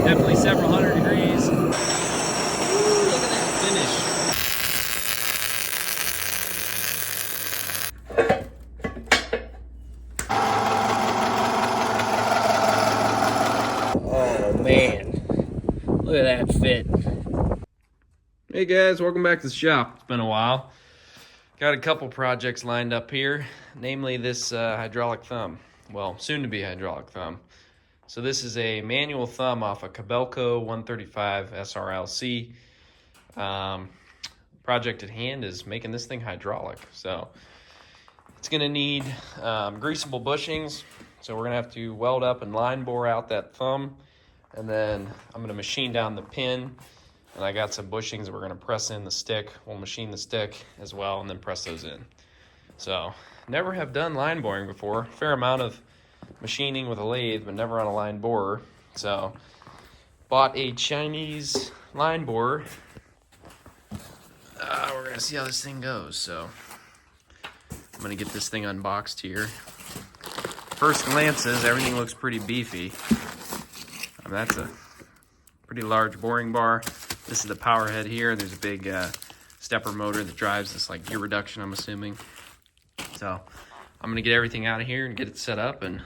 Definitely several hundred degrees. Ooh, look at that finish. Oh man, look at that fit. Hey guys, welcome back to the shop. It's been a while. Got a couple projects lined up here, namely this hydraulic thumb. Well, soon to be hydraulic thumb. So this is a manual thumb off a Cabelco 135 SRLC. Project at hand is making this thing hydraulic. So it's gonna need greasable bushings. So we're gonna have to weld up and line bore out that thumb. And then I'm gonna machine down the pin. And I got some bushings that we're gonna press in the stick. We'll machine the stick as well and then press those in. So never have done line boring before. Fair amount of machining with a lathe, but never on a line borer. So bought a Chinese line borer. We're gonna see how this thing goes. So I'm gonna get this thing unboxed here. First glances, everything looks pretty beefy. That's a pretty large boring bar. This is the power head here. There's a big stepper motor that drives this like gear reduction, I'm assuming. So I'm gonna get everything out of here and get it set up and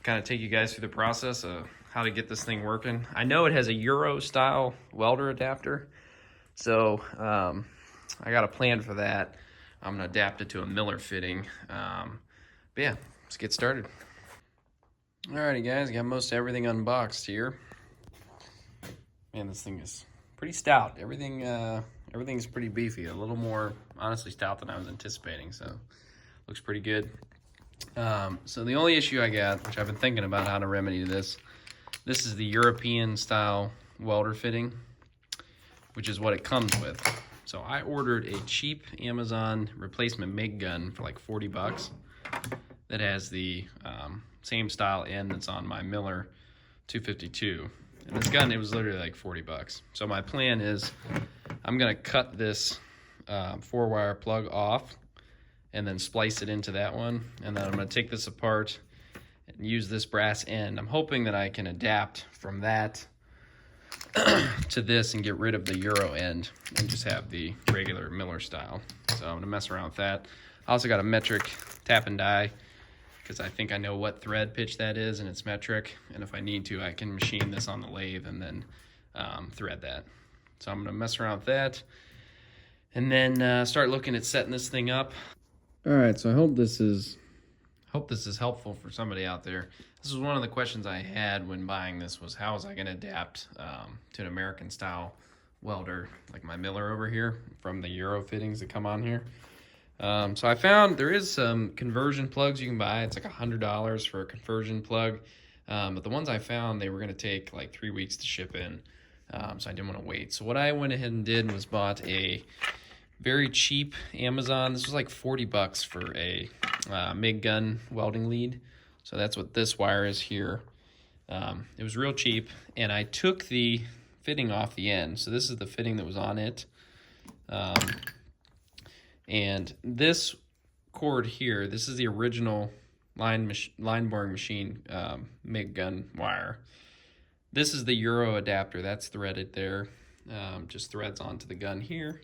kind of take you guys through the process of how to get this thing working. I know it has a Euro style welder adapter. So I got a plan for that. I'm gonna adapt it to a Miller fitting. But yeah, let's get started. Alrighty guys, got most everything unboxed here. Man, this thing is pretty stout. Everything's pretty beefy. A little more, honestly, stout than I was anticipating. So looks pretty good. So the only issue I got, which I've been thinking about how to remedy this is the European style welder fitting, which is what it comes with. So I ordered a cheap Amazon replacement MIG gun for like 40 bucks that has the same style end that's on my Miller 252. And this gun, it was literally like 40 bucks. So my plan is I'm gonna cut this 4-wire plug off and then splice it into that one. And then I'm gonna take this apart and use this brass end. I'm hoping that I can adapt from that to this and get rid of the Euro end and just have the regular Miller style. So I'm gonna mess around with that. I also got a metric tap and die because I think I know what thread pitch that is and it's metric. And if I need to, I can machine this on the lathe and then thread that. So I'm gonna mess around with that and then start looking at setting this thing up. All right, so I hope this is helpful for somebody out there. This was one of the questions I had when buying this was how was I gonna adapt to an American style welder like my Miller over here from the Euro fittings that come on here. So I found there is some conversion plugs you can buy. It's like $100 for a conversion plug. But the ones I found, they were going to take like 3 weeks to ship in. So I didn't want to wait. So what I went ahead and did was bought a very cheap Amazon. This was like 40 bucks for a MIG gun welding lead. So that's what this wire is here. It was real cheap. And I took the fitting off the end. So this is the fitting that was on it. And this cord here, this is the original line boring machine MIG gun wire. This is the Euro adapter. That's threaded there. Just threads onto the gun here,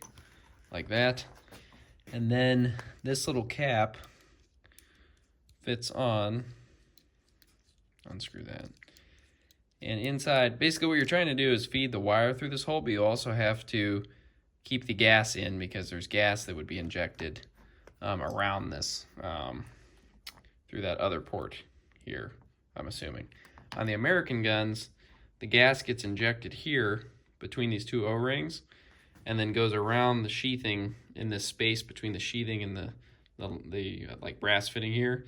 like that. And then this little cap fits on. Unscrew that. And inside, basically what you're trying to do is feed the wire through this hole, but you also have to keep the gas in because there's gas that would be injected around this through that other port here, I'm assuming. On the American guns, the gas gets injected here between these two O-rings and then goes around the sheathing in this space between the sheathing and the like brass fitting here.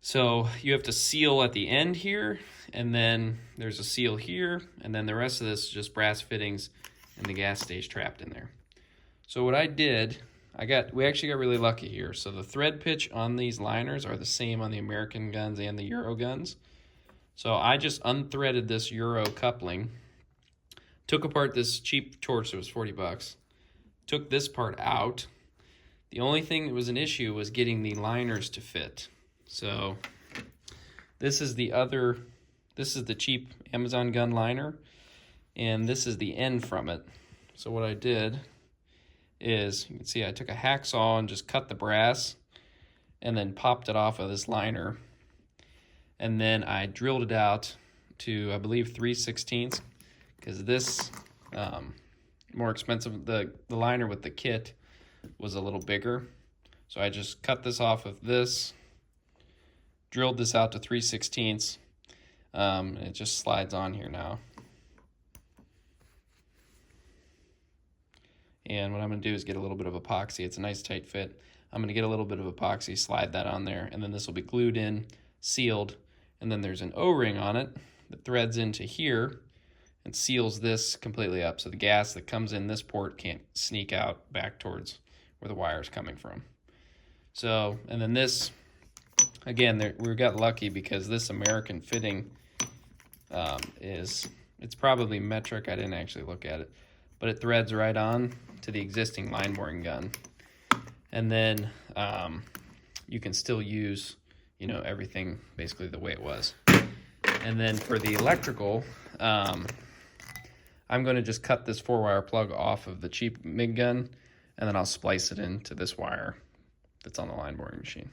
So you have to seal at the end here, and then there's a seal here, and then the rest of this is just brass fittings and the gas stays trapped in there. So what I did, we actually got really lucky here. So the thread pitch on these liners are the same on the American guns and the Euro guns. So I just unthreaded this Euro coupling, took apart this cheap torch that was 40 bucks, took this part out. The only thing that was an issue was getting the liners to fit. So this is the This is the cheap Amazon gun liner, and this is the end from it. So what I did is, you can see I took a hacksaw and just cut the brass and then popped it off of this liner. And then I drilled it out to, I believe, 3/16, because this, more expensive, the liner with the kit was a little bigger. So I just cut this off of this, drilled this out to 3/16, and it just slides on here now. And what I'm going to do is get a little bit of epoxy. It's a nice tight fit. I'm going to get a little bit of epoxy, slide that on there, and then this will be glued in, sealed, and then there's an O-ring on it that threads into here and seals this completely up, so the gas that comes in this port can't sneak out back towards where the wire is coming from. So, and then this, again, we got lucky because this American fitting it's probably metric. I didn't actually look at it, but it threads right on to the existing line boring gun. And then you can still use, you know, everything basically the way it was. And then for the electrical, I'm going to just cut this 4-wire plug off of the cheap MIG gun, and then I'll splice it into this wire that's on the line boring machine.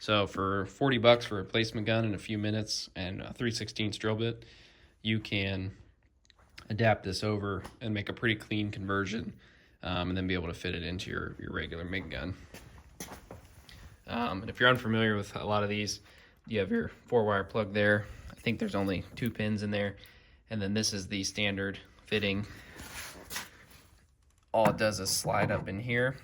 So for 40 bucks for a replacement gun in a few minutes and a 3/16 drill bit, you can adapt this over and make a pretty clean conversion, and then be able to fit it into your regular MIG gun. And if you're unfamiliar with a lot of these, you have your 4-wire plug there. I think there's only 2 pins in there. And then this is the standard fitting. All it does is slide up in here.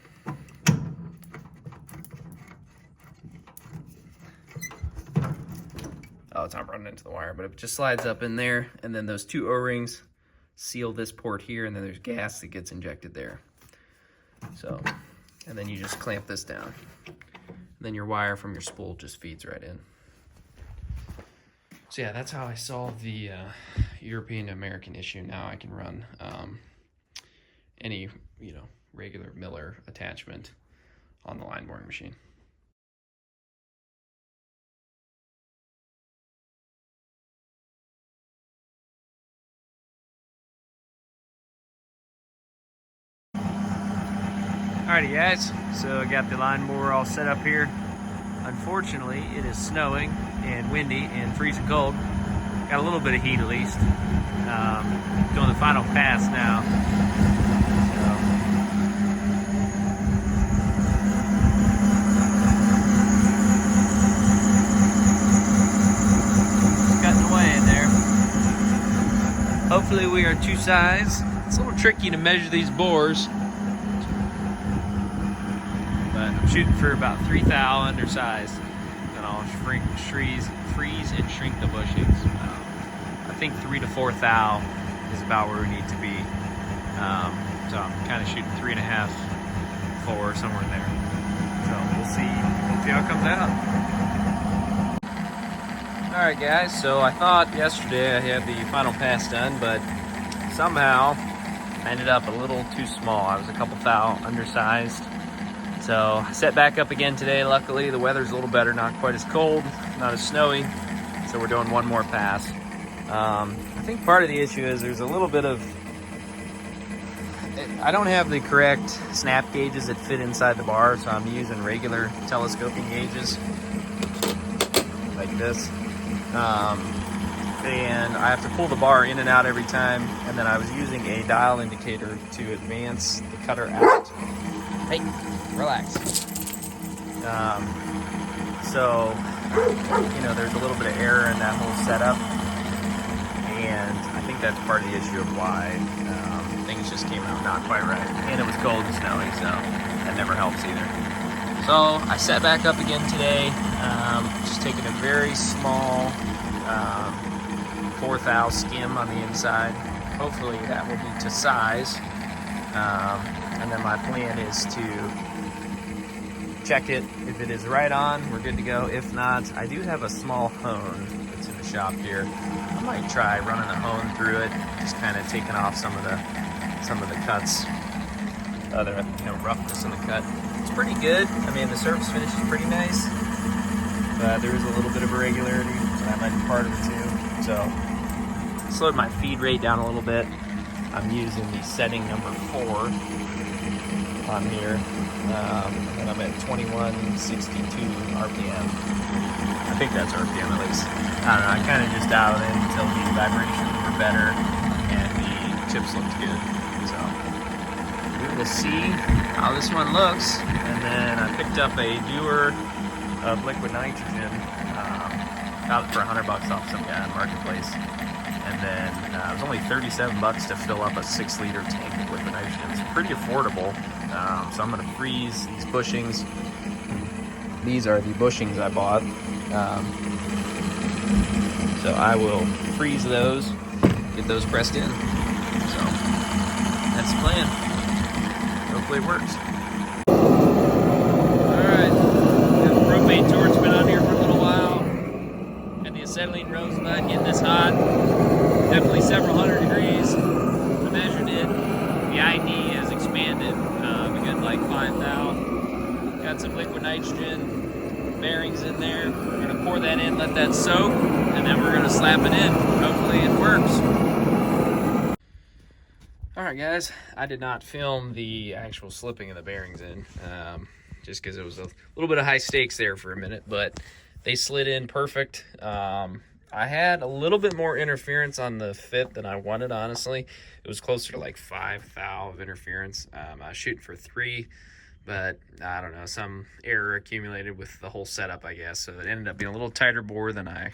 Oh, it's not running into the wire, but it just slides up in there. And then those 2 O-rings seal this port here, and then there's gas that gets injected there. So, and then you just clamp this down. And then your wire from your spool just feeds right in. So yeah, that's how I solved the European-American issue. Now I can run any, you know, regular Miller attachment on the line boring machine. Alrighty guys, so I got the line borer all set up here. Unfortunately, it is snowing and windy and freezing cold. Got a little bit of heat at least. Doing the final pass now. Just cutting away in there. Hopefully we are 2 size. It's a little tricky to measure these bores. But I'm shooting for about 3 thou undersized. Then I'll freeze and shrink the bushings. I think 3 to 4 thou is about where we need to be. So I'm kind of shooting 3.5, 4, somewhere in there. So we'll see how it comes out. Alright guys, so I thought yesterday I had the final pass done, but somehow I ended up a little too small. I was a couple thou undersized. So I set back up again today. Luckily the weather's a little better, not quite as cold, not as snowy. So we're doing one more pass. I think part of the issue is there's a little bit of, I don't have the correct snap gauges that fit inside the bar, so I'm using regular telescoping gauges like this. And I have to pull the bar in and out every time, and then I was using a dial indicator to advance the cutter out. Hey, relax. So, you know, there's a little bit of error in that whole setup, and I think that's part of the issue of why things just came out not quite right. And it was cold and snowy, so that never helps either. So I set back up again today, just taking a very small 4 thou skim on the inside. Hopefully that will be to size. And then my plan is to check it. If it is right on, we're good to go. If not, I do have a small hone that's in the shop here. I might try running a hone through it, just kind of taking off some of the cuts, other roughness in the cut. It's pretty good. I mean, the surface finish is pretty nice, but there is a little bit of irregularity, so that might be part of it too. So slowed my feed rate down a little bit. I'm using the setting number 4 on here, and I'm at 2162 RPM. I think that's RPM at least. I don't know, I kind of just dialed in until the vibrations were better and the chips looked good. So we will see how this one looks. And then I picked up a dewar of liquid nitrogen, got it for $100 off some guy on Marketplace. And then it was only $37 to fill up a 6-liter tank of liquid nitrogen. It's pretty affordable. So I'm gonna freeze these bushings. These are the bushings I bought. So I will freeze those, get those pressed in. So that's the plan. Hopefully it works. Alright, the propane torch's been on here for a little while. Got the acetylene rosebud getting this hot. Definitely several hundred degrees. I measured it. The ID has expanded. We got like 5 thou. Got some liquid nitrogen bearings in there. We're gonna pour that in, let that soak, and then we're gonna slap it in. Hopefully it works. All right, guys, I did not film the actual slipping of the bearings in, just because it was a little bit of high stakes there for a minute, but they slid in perfect. I had a little bit more interference on the fit than I wanted, honestly. It was closer to like 5 thou of interference. I was shooting for 3, but I don't know, some error accumulated with the whole setup, I guess. So it ended up being a little tighter bore than I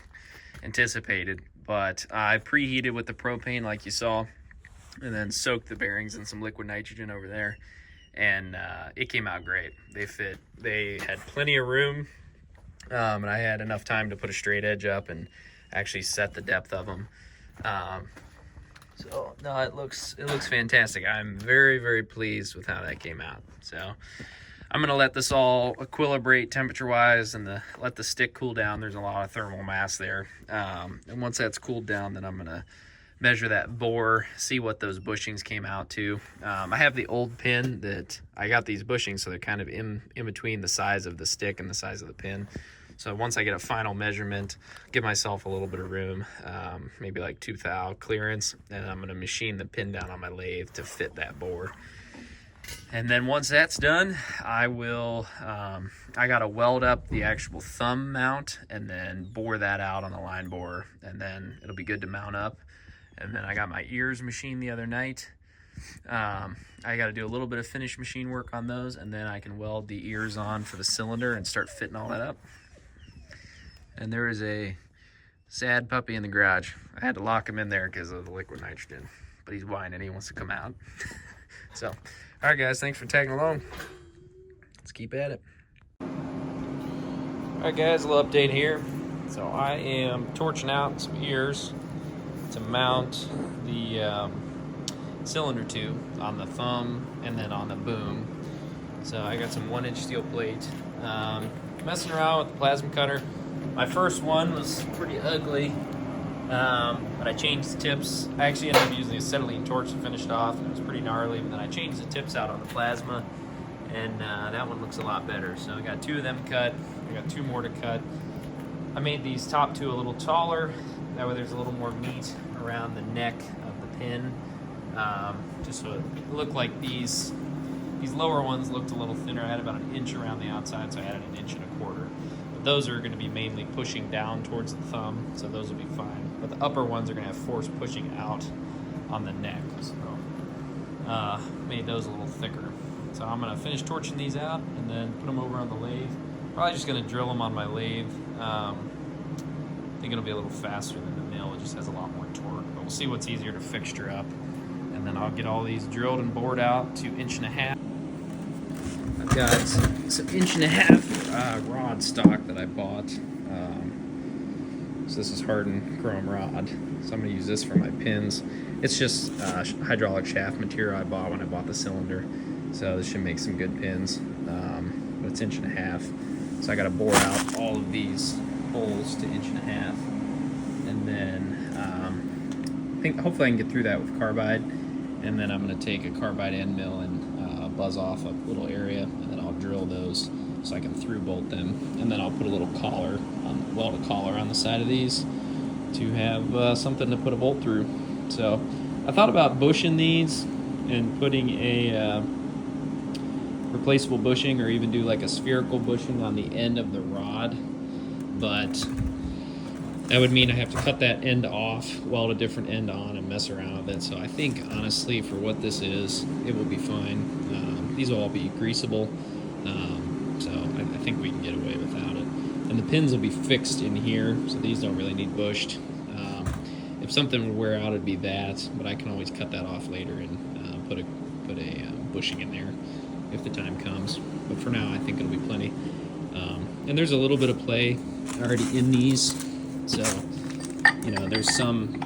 anticipated. But I preheated with the propane like you saw, and then soaked the bearings in some liquid nitrogen over there. And it came out great. They fit, they had plenty of room, and I had enough time to put a straight edge up and actually set the depth of them. So no, it looks fantastic. I'm very, very pleased with how that came out. So I'm gonna let this all equilibrate temperature wise and let the stick cool down. There's a lot of thermal mass there. And once that's cooled down, then I'm gonna measure that bore, see what those bushings came out to. I have the old pin that I got these bushings, so they're kind of in between the size of the stick and the size of the pin. So once I get a final measurement, give myself a little bit of room, maybe like 2 thou clearance, and I'm gonna machine the pin down on my lathe to fit that bore. And then once that's done, I will, I gotta weld up the actual thumb mount and then bore that out on the line borer, and then it'll be good to mount up. And then I got my ears machined the other night. I got to do a little bit of finish machine work on those, and then I can weld the ears on for the cylinder and start fitting all that up. And there is a sad puppy in the garage. I had to lock him in there because of the liquid nitrogen, but he's whining, he wants to come out. So, all right guys, thanks for tagging along. Let's keep at it. All right guys, a little update here. So I am torching out some ears to mount the cylinder tube on the thumb and then on the boom. So I got some 1-inch steel plate. Messing around with the plasma cutter. My first one was pretty ugly, but I changed the tips. I actually ended up using the acetylene torch to finish it off, and it was pretty gnarly, but then I changed the tips out on the plasma, and that one looks a lot better. So I got 2 of them cut. I got 2 more to cut. I made these top 2 a little taller. That way there's a little more meat around the neck of the pin. Just so it looked like these lower ones looked a little thinner. I had about 1 inch around the outside, so I added 1.25 inches. But those are going to be mainly pushing down towards the thumb, so those will be fine. But the upper ones are going to have force pushing out on the neck. So made those a little thicker. So I'm going to finish torching these out and then put them over on the lathe. Probably just going to drill them on my lathe. I think it'll be a little faster than the mill. It just has a lot more torque. But we'll see what's easier to fixture up. And then I'll get all these drilled and bored out to 1.5 inches. I've got some 1.5 inch rod stock that I bought. So this is hardened chrome rod. So I'm going to use this for my pins. It's just hydraulic shaft material I bought when I bought the cylinder. So this should make some good pins. But it's 1.5 inches. So I got to bore out all of these holes to 1.5 inches. And then I think hopefully I can get through that with carbide. And then I'm going to take a carbide end mill and buzz off a little area, and then I'll drill those so I can through bolt them. And then I'll put a little collar, weld a collar on the side of these, to have something to put a bolt through. So I thought about bushing these and putting a replaceable bushing, or even do like a spherical bushing on the end of the rod, but that would mean I have to cut that end off, weld a different end on, and mess around with it. So I think, honestly, for what this is, it will be fine. These will all be greasable, so I think we can get away without it. And the pins will be fixed in here, so these don't really need bushed. If something would wear out, it'd be that, but I can always cut that off later and put a bushing in there if the time comes. But for now, I think it'll be plenty. And there's a little bit of play already in these, so there's some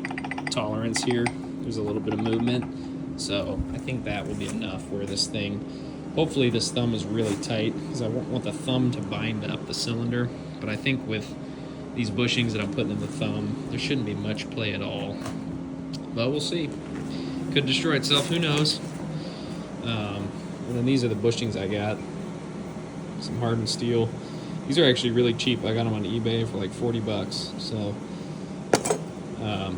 tolerance here. There's a little bit of movement, so I think that will be enough. Where this thing, hopefully this thumb is really tight, because I won't want the thumb to bind up the cylinder. But I think with these bushings that I'm putting in the thumb, there shouldn't be much play at all. But we'll see. Could destroy itself, who knows? And then these are the bushings I got. Some hardened steel. These are actually really cheap. I got them on eBay for like 40 bucks. So,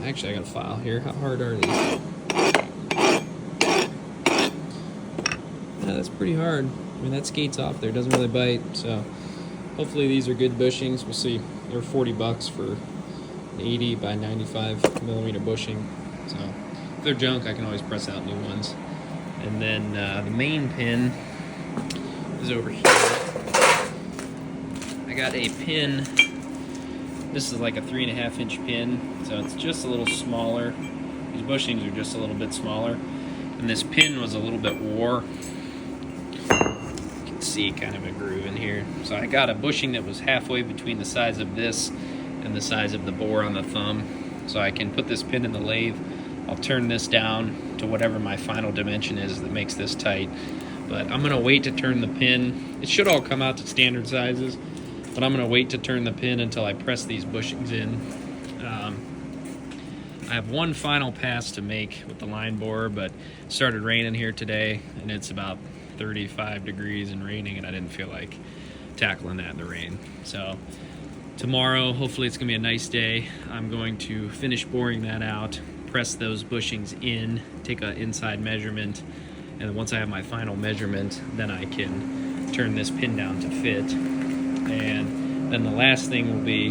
actually I got a file here. How hard are these? Yeah, that's pretty hard. I mean, that skates off there. It doesn't really bite. So, hopefully these are good bushings. We'll see. They're 40 bucks for an 80 by 95 millimeter bushing. So, if they're junk, I can always press out new ones. And then the main pin is over here. I got a pin. This is like a 3.5-inch pin, so it's just a little smaller. These bushings are just a little bit smaller. And this pin was a little bit wore. You can see kind of a groove in here. So I got a bushing that was halfway between the size of this and the size of the bore on the thumb. So I can put this pin in the lathe. I'll turn this down to whatever my final dimension is that makes this tight. But I'm gonna wait to turn the pin. It should all come out to standard sizes, but I'm gonna wait to turn the pin until I press these bushings in. I have one final pass to make with the line borer, but it started raining here today, and it's about 35 degrees and raining, and I didn't feel like tackling that in the rain. So tomorrow, hopefully it's gonna be a nice day. I'm going to finish boring that out, press those bushings in, take an inside measurement, and once I have my final measurement, then I can turn this pin down to fit. And then the last thing will be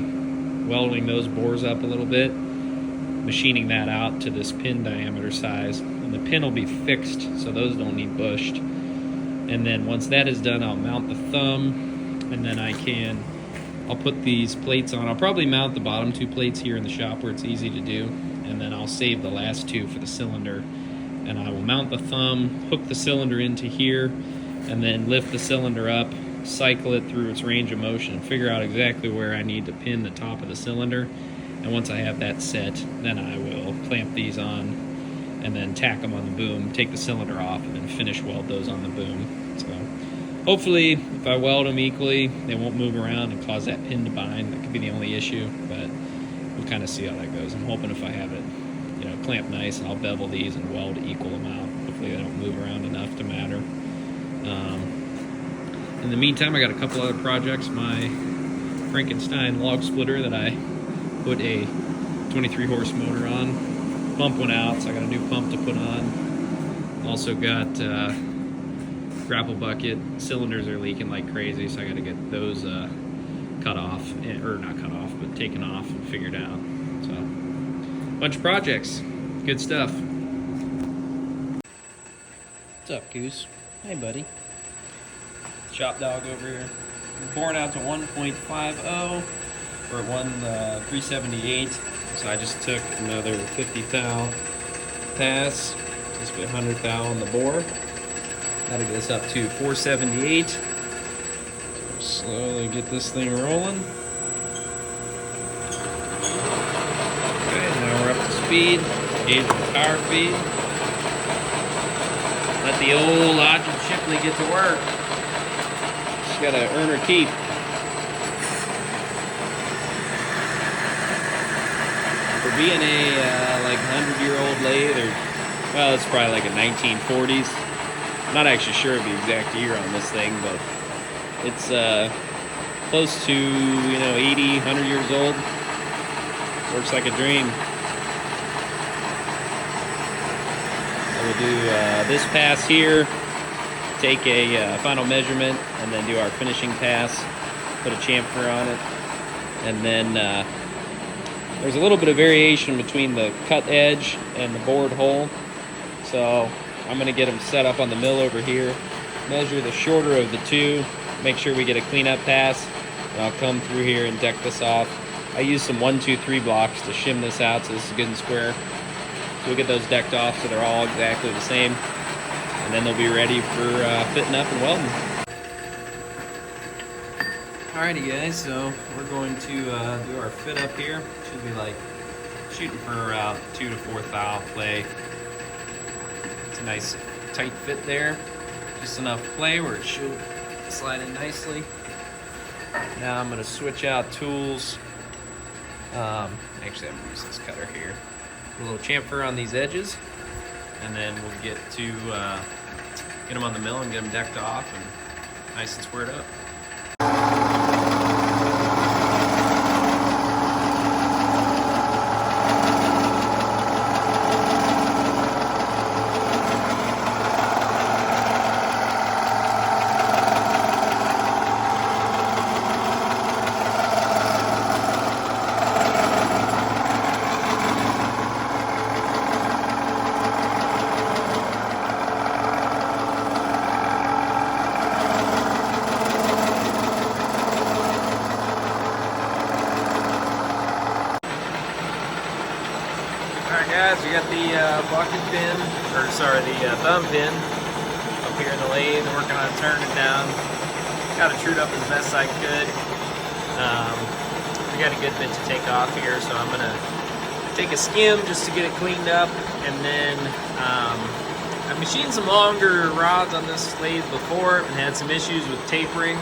welding those bores up a little bit, machining that out to this pin diameter size, and the pin will be fixed, so those don't need bushed. And then once that is done, I'll mount the thumb, and then I'll put these plates on. I'll probably mount the bottom two plates here in the shop where it's easy to do, and then I'll save the last two for the cylinder. And I will mount the thumb, hook the cylinder into here, and then lift the cylinder up, cycle it through its range of motion, and figure out exactly where I need to pin the top of the cylinder. And once I have that set, then I will clamp these on and then tack them on the boom, take the cylinder off, and then finish weld those on the boom. So hopefully, if I weld them equally, they won't move around and cause that pin to bind. That could be the only issue, but we'll kind of see how that goes. I'm hoping if I have it clamped nice, I'll bevel these and weld equal amount. Hopefully they don't move around enough to matter. In the meantime, I got a couple other projects. My Frankenstein log splitter that I put a 23 horse motor on. Pump went out, so I got a new pump to put on. Also got grapple bucket. Cylinders are leaking like crazy, so I got to get those cut off, or not cut off, but taken off and figured out. So, bunch of projects. Good stuff. What's up, Goose? Hey, buddy. Shop dog over here. Boring out to 1.50. We're at 378. So I just took another 50 thou pass. Just put 100 thou on the bore. That'll get us up to 478. So slowly get this thing rolling. Okay, now we're up to speed. Gauge the power feed. Let the old Audrey Shipley get to work. She's got to earn her keep. For being a like 100-year-old lathe, or well, it's probably like a 1940s. I'm not actually sure of the exact year on this thing, but it's close to 80, 100 years old. Works like a dream. So we'll do this pass here, take a final measurement, and then do our finishing pass, put a chamfer on it. And then there's a little bit of variation between the cut edge and the bored hole. So I'm gonna get them set up on the mill over here, measure the shorter of the two, make sure we get a cleanup pass, and I'll come through here and deck this off. I use some 1, 2, 3 blocks to shim this out so this is good and square. So we'll get those decked off so they're all exactly the same, and then they'll be ready for fitting up and welding. Alrighty guys, so we're going to do our fit up here. Should be like shooting for around 2 to 4 thou play. It's a nice tight fit there. Just enough play where it should slide in nicely. Now I'm going to switch out tools. Actually I'm going to use this cutter here. A little chamfer on these edges, and then we'll get them on the mill and get them decked off and nice and squared up. Alright guys, we got the bucket pin, or sorry, the thumb pin up here in the lathe, working on turning it down. Got it trued up as best I could. We got a good bit to take off here, so I'm gonna take a skim just to get it cleaned up, and then I've machined some longer rods on this lathe before and had some issues with tapering.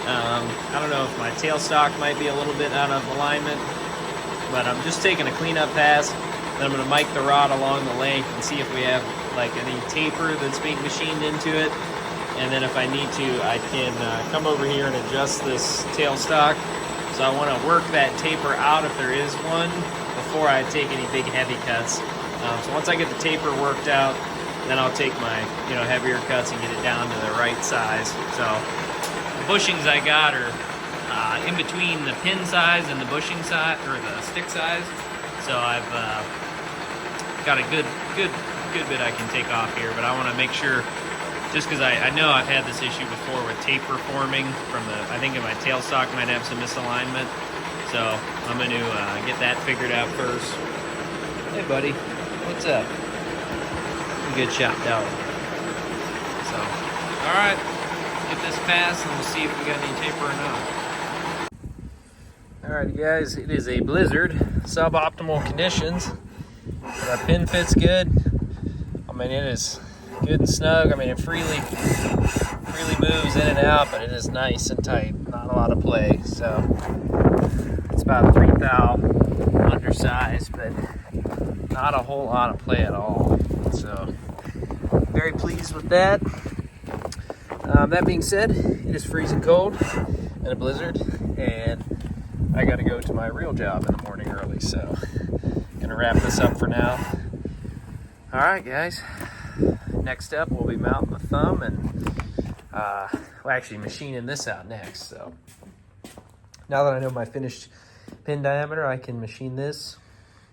I don't know if my tailstock might be a little bit out of alignment, but I'm just taking a cleanup pass. Then I'm going to mic the rod along the length and see if we have like any taper that's being machined into it. And then if I need to, I can come over here and adjust this tailstock. So I want to work that taper out if there is one before I take any big heavy cuts. So once I get the taper worked out, then I'll take my heavier cuts and get it down to the right size. So the bushings I got are in between the pin size and the bushing size, or the stick size. So I've got a good bit I can take off here, but I want to make sure, just because I know I've had this issue before with taper forming from I think my tailstock might have some misalignment. So I'm going to get that figured out first. Hey buddy, what's up? Good shot, dog. So, alright, get this passed and we'll see if we got any taper or not. Alright guys, it is a blizzard, suboptimal conditions. Our pin fits good. I mean, it is good and snug. I mean, it freely moves in and out, but it is nice and tight. Not a lot of play. So it's about 3 thou undersized, but not a whole lot of play at all. So very pleased with that. That being said, it is freezing cold and a blizzard, and I got to go to my real job in the morning early. So gonna wrap this up for now. All right, guys. Next up, we'll be mounting the thumb and we're actually machining this out next. So now that I know my finished pin diameter, I can machine this.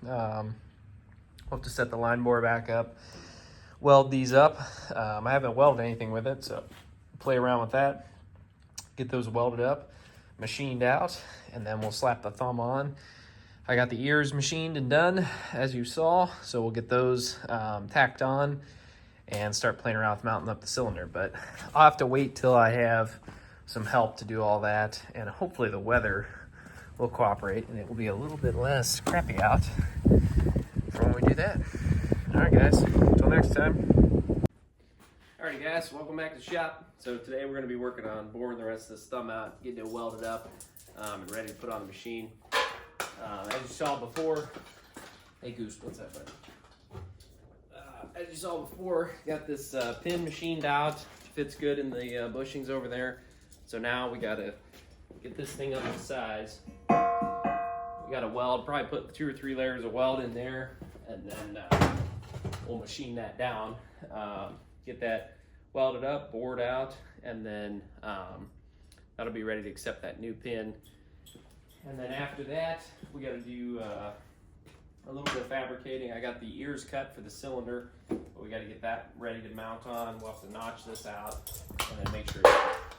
We'll have to set the line bore back up, weld these up. I haven't welded anything with it, so play around with that. Get those welded up, machined out, and then we'll slap the thumb on. I got the ears machined and done, as you saw, so we'll get those tacked on and start playing around with mounting up the cylinder. But I'll have to wait till I have some help to do all that, and hopefully the weather will cooperate and it will be a little bit less crappy out for when we do that. All right, guys, until next time. Alright guys, welcome back to the shop. So today we're going to be working on boring the rest of this thumb out, getting it welded up and ready to put on the machine. As you saw before, hey Goose, what's that, buddy? As you saw before, got this pin machined out, fits good in the bushings over there. So now we got to get this thing up to size. we got to weld, probably put 2 or 3 layers of weld in there, and then we'll machine that down, get that welded up, bored out, and then that'll be ready to accept that new pin. And then after that, we got to do a little bit of fabricating. I got the ears cut for the cylinder, but we got to get that ready to mount on. We'll have to notch this out and then make sure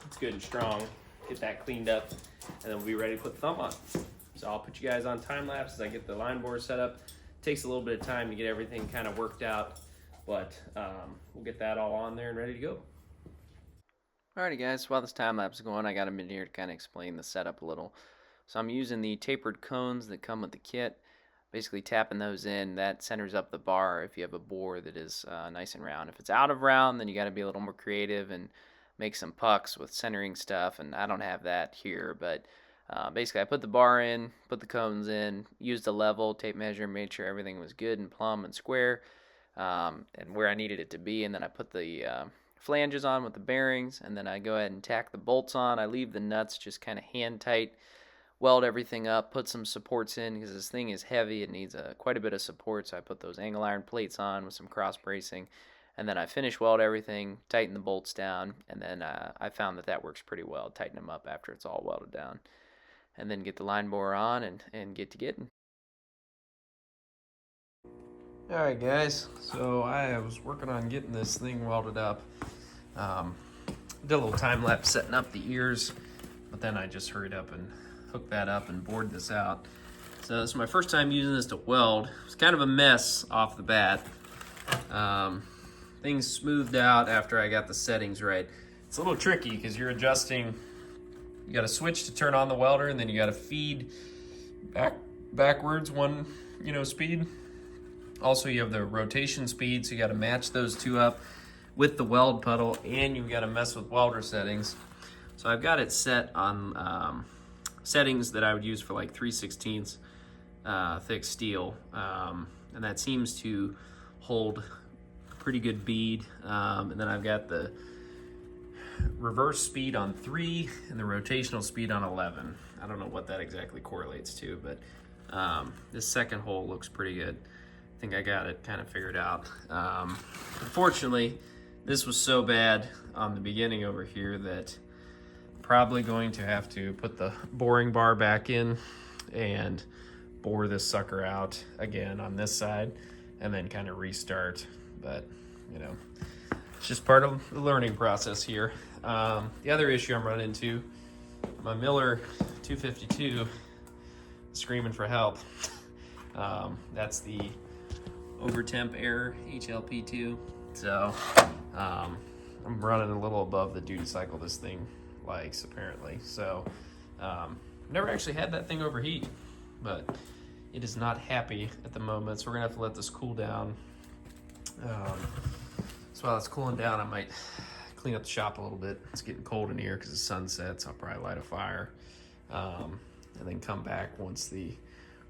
it's good and strong, get that cleaned up, and then we'll be ready to put the thumb on. So I'll put you guys on time lapse as I get the line board set up. It takes a little bit of time to get everything kind of worked out, but we'll get that all on there and ready to go. Alrighty guys, while this time lapse is going, I got a minute here to kind of explain the setup a little. So I'm using the tapered cones that come with the kit. Basically tapping those in, that centers up the bar if you have a bore that is nice and round. If it's out of round, then you got to be a little more creative and make some pucks with centering stuff, and I don't have that here, but basically I put the bar in, put the cones in, used a level, tape measure, made sure everything was good and plumb and square, and where I needed it to be, and then I put the flanges on with the bearings, and then I go ahead and tack the bolts on. I leave the nuts just kind of hand tight, weld everything up, put some supports in because this thing is heavy. It needs quite a bit of support, so I put those angle iron plates on with some cross bracing, and then I finish weld everything, tighten the bolts down, and then I found that works pretty well. Tighten them up after it's all welded down, and then get the line bore on and get to getting. Alright guys, so I was working on getting this thing welded up. Did a little time lapse setting up the ears, but then I just hurried up and hooked that up and bored this out. So this is my first time using this to weld. It's kind of a mess off the bat. Things smoothed out after I got the settings right. It's a little tricky because you're adjusting. You got to switch to turn on the welder, and then you got to feed backwards one speed. Also, you have the rotation speed, so you got to match those two up with the weld puddle, and you've got to mess with welder settings. So I've got it set on settings that I would use for like 3/16 thick steel, and that seems to hold a pretty good bead. And then I've got the reverse speed on 3 and the rotational speed on 11. I don't know what that exactly correlates to, but this second hole looks pretty good. I think I got it kind of figured out. Unfortunately, this was so bad on the beginning over here that probably going to have to put the boring bar back in and bore this sucker out again on this side and then kind of restart. But it's just part of the learning process here. The other issue I'm running into, my Miller 252 screaming for help. That's the over temp air HLP2. So I'm running a little above the duty cycle this thing likes, apparently. So never actually had that thing overheat, but it is not happy at the moment, so we're gonna have to let this cool down. So while it's cooling down, I might clean up the shop a little bit. It's getting cold in here because the sun sets. I'll probably light a fire and then come back once the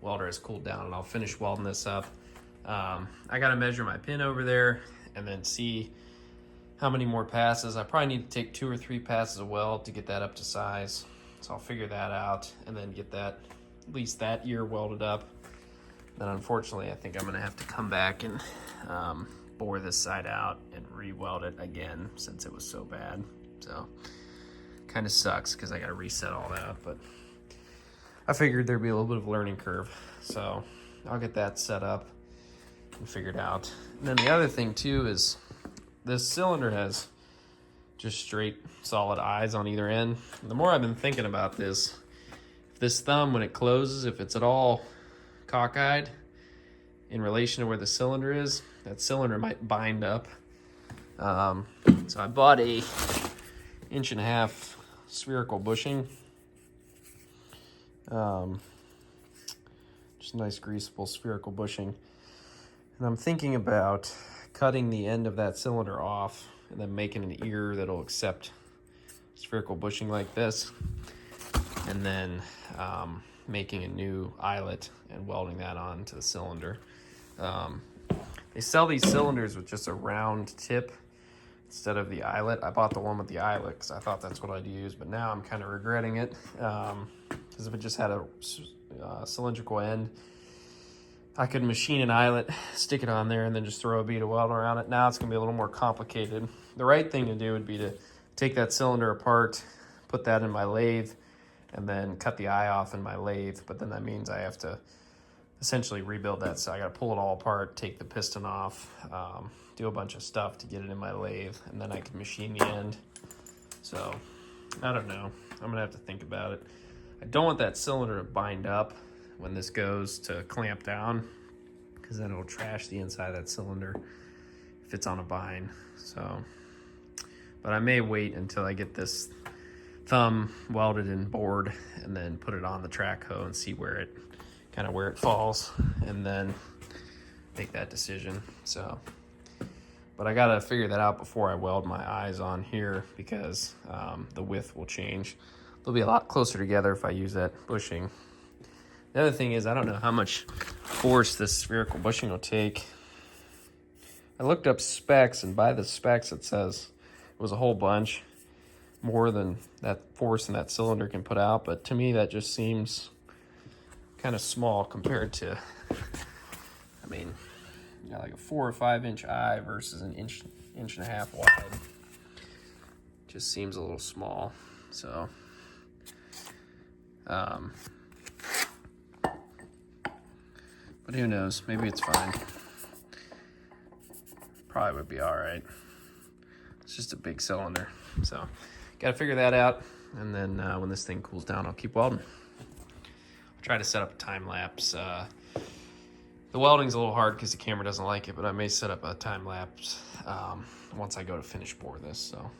welder has cooled down, and I'll finish welding this up. I gotta measure my pin over there and then see how many more passes. I probably need to take 2 or 3 passes of weld to get that up to size. So I'll figure that out and then get that, at least that ear welded up. Then unfortunately, I think I'm gonna have to come back and bore this side out and re-weld it again since it was so bad. So kind of sucks because I gotta reset all that, but I figured there'd be a little bit of a learning curve. So I'll get that set up and figured out. And then the other thing too is this cylinder has just straight solid eyes on either end. And the more I've been thinking about this, if this thumb, when it closes, if it's at all cockeyed in relation to where the cylinder is, that cylinder might bind up. So I bought a 1.5 inch spherical bushing. Just a nice greasable spherical bushing. And I'm thinking about cutting the end of that cylinder off and then making an ear that'll accept spherical bushing like this, and then making a new eyelet and welding that onto the cylinder. They sell these cylinders with just a round tip instead of the eyelet. I bought the one with the eyelet because I thought that's what I'd use, but now I'm kind of regretting it, because if it just had a cylindrical end. I could machine an eyelet, stick it on there, and then just throw a bead of weld around it. Now it's gonna be a little more complicated. The right thing to do would be to take that cylinder apart, put that in my lathe, and then cut the eye off in my lathe. But then that means I have to essentially rebuild that. So I gotta pull it all apart, take the piston off, do a bunch of stuff to get it in my lathe, and then I can machine the end. So I don't know, I'm gonna have to think about it. I don't want that cylinder to bind up when this goes to clamp down, because then it'll trash the inside of that cylinder if it's on a bind. So, but I may wait until I get this thumb welded and bored and then put it on the track hoe and see where it falls, and then make that decision. So, but I gotta figure that out before I weld my eyes on here, because the width will change. They'll be a lot closer together if I use that bushing. The other thing is, I don't know how much force this spherical bushing will take. I looked up specs, and by the specs it says it was a whole bunch more than that force in that cylinder can put out, but to me that just seems kind of small compared to, I mean, you know, like a 4 or 5 inch eye versus an inch and a half wide. Just seems a little small. So but who knows, maybe it's fine. Probably would be all right. It's just a big cylinder. So gotta figure that out, and then when this thing cools down, I'll keep welding. I'll try to set up a time lapse. The welding's a little hard because the camera doesn't like it, but I may set up a time lapse once I go to finish bore this. So.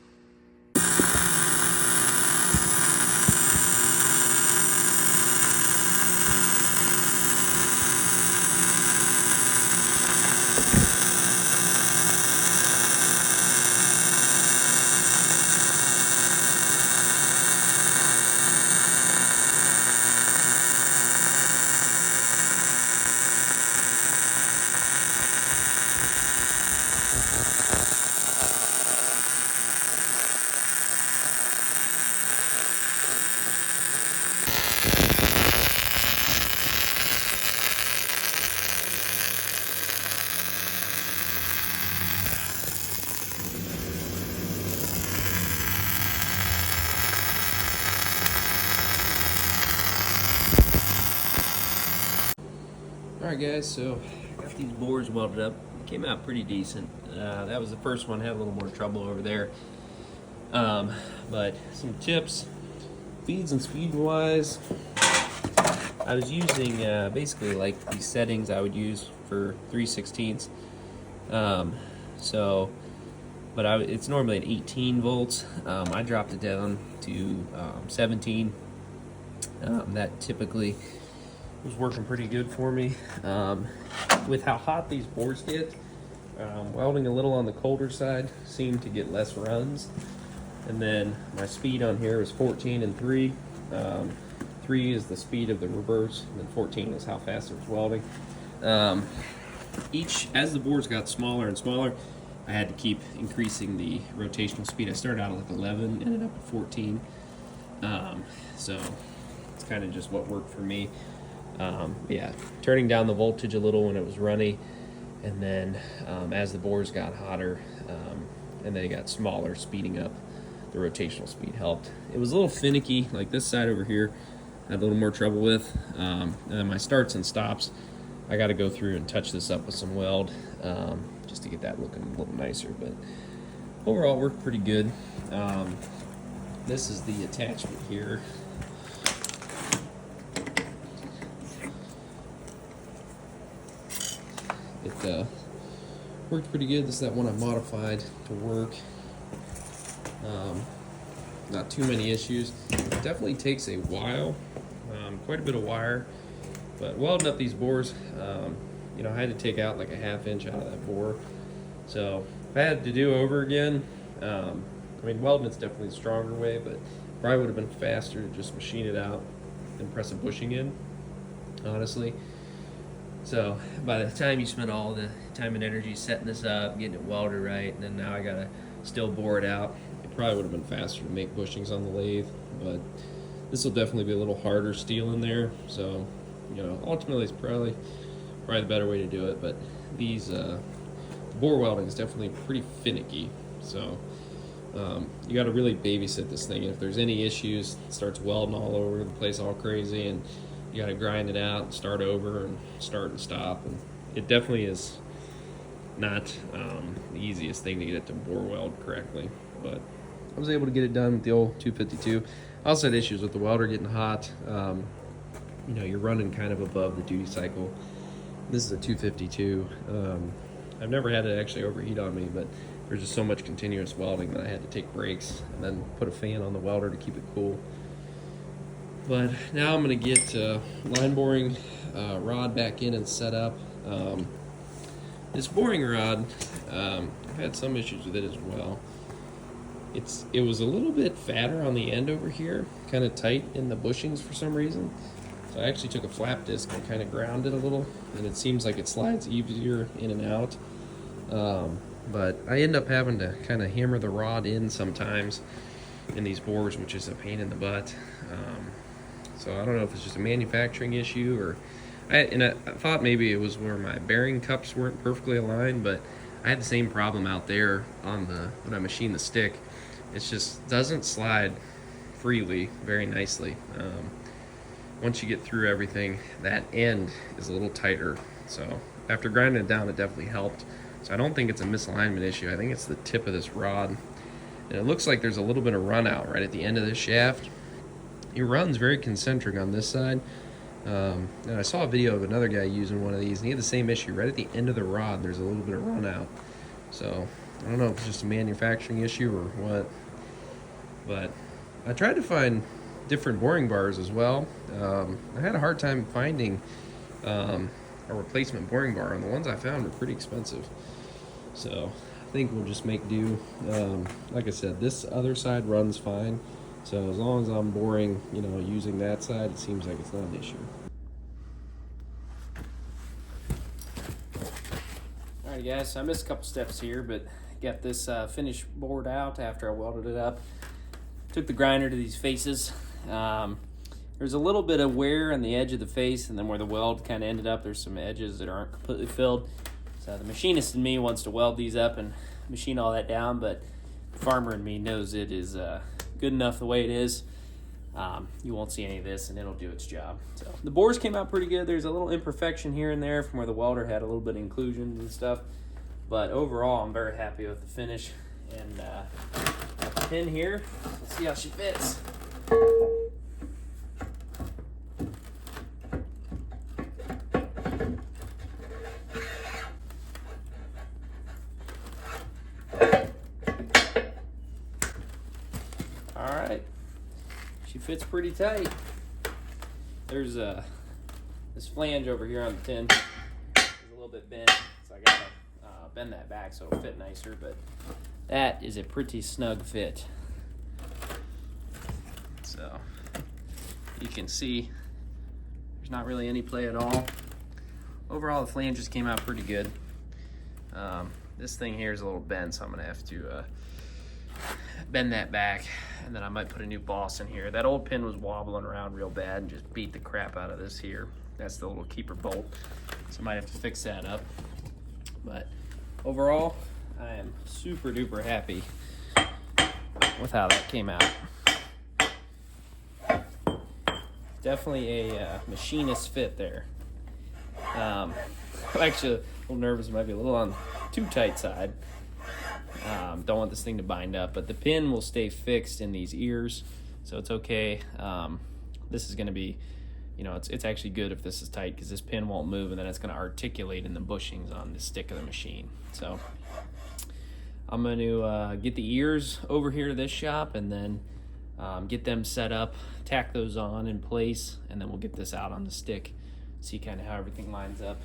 Alright guys, so I got these bores welded up. It came out pretty decent. That was the first one, had a little more trouble over there. But some tips, feeds and speed wise, I was using basically like these settings I would use for 3/16. It's normally at 18 volts. I dropped it down to 17. That typically was working pretty good for me. With how hot these bores get, welding a little on the colder side seemed to get less runs. And then my speed on here is 14 and 3. 3 is the speed of the reverse, and then 14 is how fast it was welding. As the bores got smaller and smaller, I had to keep increasing the rotational speed. I started out at like 11, ended up at 14. So it's kind of just what worked for me. Yeah, turning down the voltage a little when it was runny, and then as the bores got hotter and they got smaller, speeding up the rotational speed helped. It was a little finicky, like this side over here I had a little more trouble with. And then my starts and stops, I got to go through and touch this up with some weld just to get that looking a little nicer, but overall it worked pretty good. This is the attachment here. It worked pretty good. This is that one I modified to work. Not too many issues. It definitely takes a while, quite a bit of wire, but welding up these bores, you know, I had to take out like a 1/2 inch out of that bore. So if I had to do over again, I mean, welding is definitely the stronger way, but probably would have been faster to just machine it out and press a bushing in, honestly. So by the time you spend all the time and energy setting this up, getting it welded right, and then now I gotta still bore it out, it probably would have been faster to make bushings on the lathe, but this will definitely be a little harder steel in there, so You know, ultimately it's probably the better way to do it, but these bore welding is definitely pretty finicky. So you got to really babysit this thing. And if there's any issues, it starts welding all over the place, all crazy, and you got to grind it out and start over and start and stop. And it definitely is not the easiest thing to get it to bore weld correctly, but I was able to get it done with the old 252. I also had issues with the welder getting hot. You know, you're running kind of above the duty cycle. This is a 252. I've never had it actually overheat on me, but there's just so much continuous welding that I had to take breaks and then put a fan on the welder to keep it cool. But now I'm going to get line boring rod back in and set up. This boring rod, I've had some issues with it as well. It was a little bit fatter on the end over here, kind of tight in the bushings for some reason. So I actually took a flap disc and kind of ground it a little, and it seems like it slides easier in and out. But I end up having to kind of hammer the rod in sometimes in these bores, which is a pain in the butt. So I don't know if it's just a manufacturing issue, or I thought maybe it was where my bearing cups weren't perfectly aligned, but I had the same problem out there on when I machined the stick. It just doesn't slide freely very nicely. Once you get through everything, that end is a little tighter. So after grinding it down, it definitely helped. So I don't think it's a misalignment issue. I think it's the tip of this rod. And it looks like there's a little bit of run out right at the end of this shaft. It runs very concentric on this side. And I saw a video of another guy using one of these, and he had the same issue. Right at the end of the rod, there's a little bit of run out. So I don't know if it's just a manufacturing issue or what. But I tried to find different boring bars as well. I had a hard time finding a replacement boring bar, and the ones I found were pretty expensive. So I think we'll just make do. Like I said, this other side runs fine. So as long as I'm boring, you know, using that side, it seems like it's not an issue. Alright guys, so I missed a couple steps here, but got this finished board out after I welded it up. Took the grinder to these faces. There's a little bit of wear on the edge of the face, and then where the weld kind of ended up, there's some edges that aren't completely filled. So the machinist in me wants to weld these up and machine all that down, but the farmer in me knows it is good enough the way it is. You won't see any of this, and it'll do its job. So the bores came out pretty good. There's a little imperfection here and there from where the welder had a little bit of inclusions and stuff, but overall I'm very happy with the finish. And got the pin here. Let's see how she fits. Alright, she fits pretty tight. There's this flange over here on the tin is a little bit bent, so I gotta bend that back so it'll fit nicer, but that is a pretty snug fit. So you can see there's not really any play at all. Overall, the flanges came out pretty good. This thing here is a little bent, so I'm gonna have to bend that back, and then I might put a new boss in here. That old pin was wobbling around real bad and just beat the crap out of this here. That's the little keeper bolt, so I might have to fix that up. But overall, I am super duper happy with how that came out. Definitely a machinist fit there. I'm actually a little nervous. It might be a little on too tight side. Don't want this thing to bind up, but the pin will stay fixed in these ears, so it's okay. This is going to be, you know, it's actually good if this is tight, because this pin won't move, and then it's going to articulate in the bushings on the stick of the machine. So I'm going to get the ears over here to this shop, and then get them set up, tack those on in place, and then we'll get this out on the stick, see kind of how everything lines up.